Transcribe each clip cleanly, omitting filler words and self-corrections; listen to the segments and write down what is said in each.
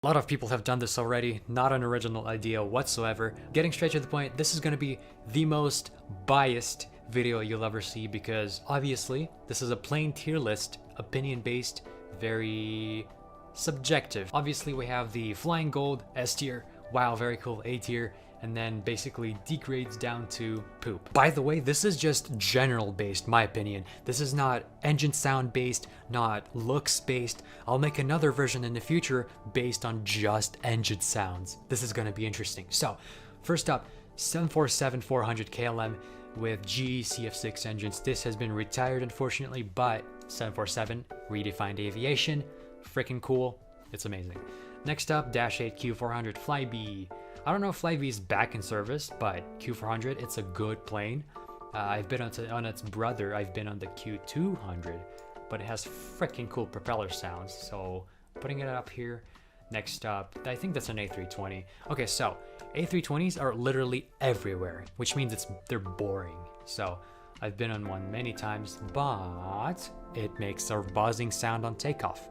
A lot of people have done this already, not an original idea whatsoever. Getting straight to the point, this is going to be the most biased video you'll ever see because obviously this is a plain tier list, opinion based, very subjective. Obviously we have the flying gold S tier, wow, very cool, A tier, and then basically degrades down to poop. By the way, this is just general based, my opinion. This is not engine sound based, not looks based. I'll make another version in the future based on just engine sounds. This is gonna be interesting. So, first up, 747-400 KLM with GE CF6 engines. This has been retired unfortunately, but 747 redefined aviation, freaking cool. It's amazing. Next up, Dash 8 Q400 Flybe. I don't know if Flybe is back in service, but Q400, it's a good plane. I've been on its brother, I've been on the Q200, but it has freaking cool propeller sounds, so putting it up here. Next up, I think that's an A320. Okay, so A320s are literally everywhere, which means they're boring. So I've been on one many times, but it makes a buzzing sound on takeoff.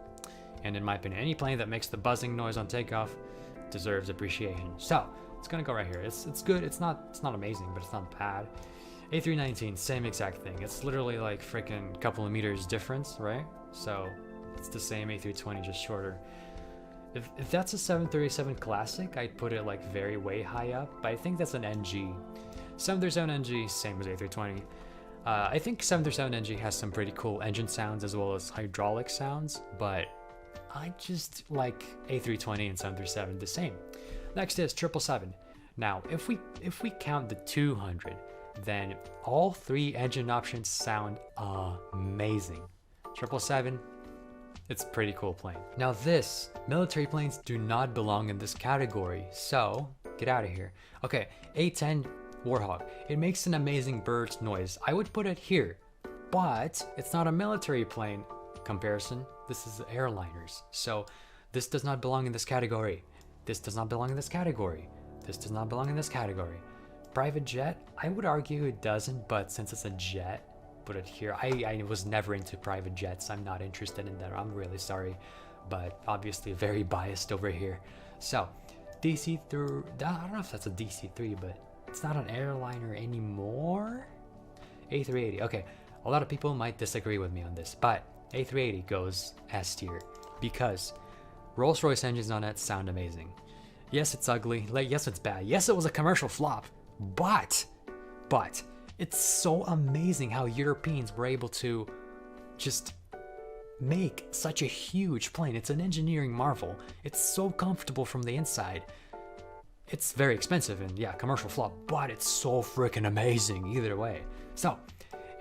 And in my opinion, any plane that makes the buzzing noise on takeoff deserves appreciation. So it's gonna go right here. It's good. It's not amazing, but it's not bad. A319, same exact thing. It's literally like freaking couple of meters difference, right? So it's the same A320, just shorter. If that's a 737 Classic, I'd put it like very way high up, but I think that's an NG. 737 NG, same as A320. I think 737 NG has some pretty cool engine sounds as well as hydraulic sounds, but I just like A320 and 737 the same. Next is 777. Now, if we count the 200, then all three engine options sound amazing. 777, it's a pretty cool plane. Now this, military planes do not belong in this category, so get out of here. Okay, A10 Warthog. It makes an amazing bird's noise. I would put it here, but it's not a military plane. Comparison, this is airliners, so this does not belong in this category. This does not belong in this category. This does not belong in this category. Private jet, I would argue it doesn't, but since it's a jet, put it here. I was never into private jets. I'm not interested in that. I'm really sorry, but obviously very biased over here. So DC3, I don't know if that's a DC3, but it's not an airliner anymore. A380, okay, a lot of people might disagree with me on this, but A380 goes S tier because Rolls-Royce engines on it sound amazing. Yes, it's ugly. Yes, it's bad. Yes, it was a commercial flop, but it's so amazing how Europeans were able to just make such a huge plane. It's an engineering marvel. It's so comfortable from the inside. It's very expensive and yeah, commercial flop, but it's so freaking amazing either way. So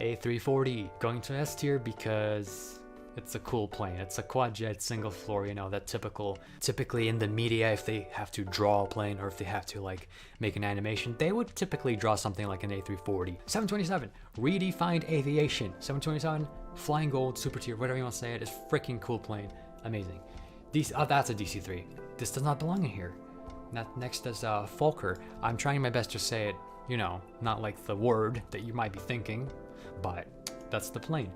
A340 going to S tier because it's a cool plane. It's a quad jet, single floor, you know, that typically in the media, if they have to draw a plane or if they have to like make an animation, they would typically draw something like an A340. 727, redefined aviation. 727, flying gold, super tier, whatever you want to say it, is freaking cool plane. Amazing. That's a DC3. This does not belong in here. Next is Fokker. I'm trying my best to say it, you know, not like the word that you might be thinking, but that's the plane.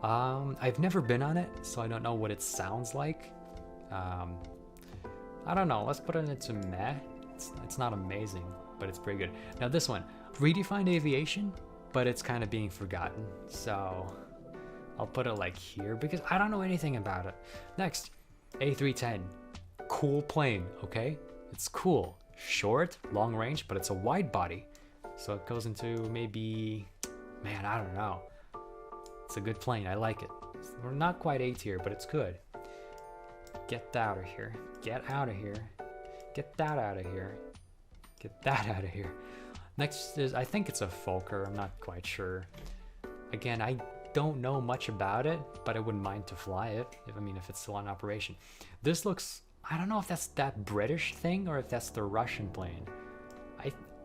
I've never been on it, so I don't know what it sounds like. I don't know, let's put it into meh. It's not amazing, but it's pretty good. Now this one, redefined aviation, but it's kind of being forgotten, so I'll put it like here because I don't know anything about it. Next, A310, cool plane, okay? It's cool, short, long range, but it's a wide body. So it goes into maybe, man, I don't know. It's a good plane, I like it. We're not quite A tier, but it's good. Get out of here. Get out of here. Get that out of here. Get that out of here. Next is, I think it's a Fokker, I'm not quite sure. Again, I don't know much about it, but I wouldn't mind to fly it, if it's still in operation. This looks, I don't know if that's that British thing or if that's the Russian plane.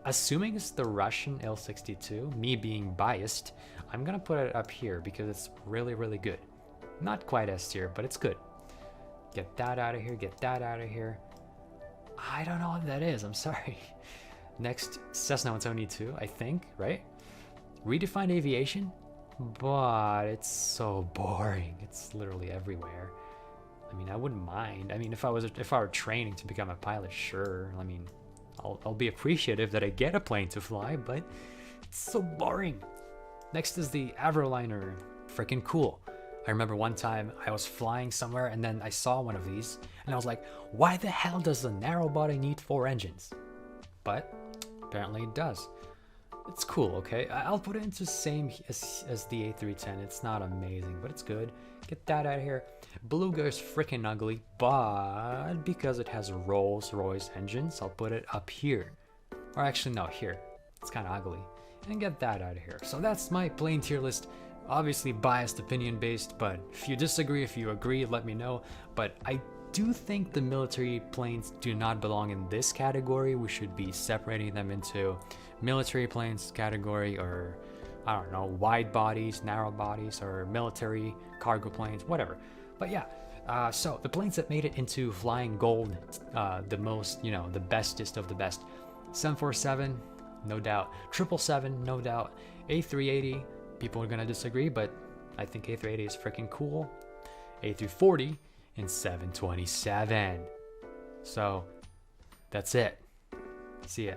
Assuming it's the Russian Il-62, me being biased, I'm gonna put it up here because it's really, really good. Not quite S tier, but it's good. Get that out of here, get that out of here. I don't know what that is, I'm sorry. Next, Cessna 172, I think, right? Redefined aviation, but it's so boring. It's literally everywhere. I mean, I wouldn't mind. I mean, if I were training to become a pilot, sure. I mean, I'll be appreciative that I get a plane to fly, but it's so boring. Next is the Avro Liner. Freaking cool. I remember one time I was flying somewhere and then I saw one of these and I was like, why the hell does a narrow body need 4 engines? But apparently it does. It's cool, okay? I'll put it into the same as the A310. It's not amazing, but it's good. Get that out of here. Beluga is freaking ugly, but because it has Rolls-Royce engines, I'll put it up here. Or actually, no, here. It's kind of ugly. And get that out of here. So that's my plane tier list. Obviously biased, opinion based, but if you disagree, if you agree, let me know. But I do think the military planes do not belong in this category. We should be separating them into military planes category, or I don't know, wide bodies, narrow bodies, or military cargo planes, whatever. But yeah, so the planes that made it into flying gold, the most, you know, the bestest of the best. 747, no doubt. 777, no doubt. A380, people are gonna disagree, but I think A380 is freaking cool. A340 and 727. So that's it. See ya.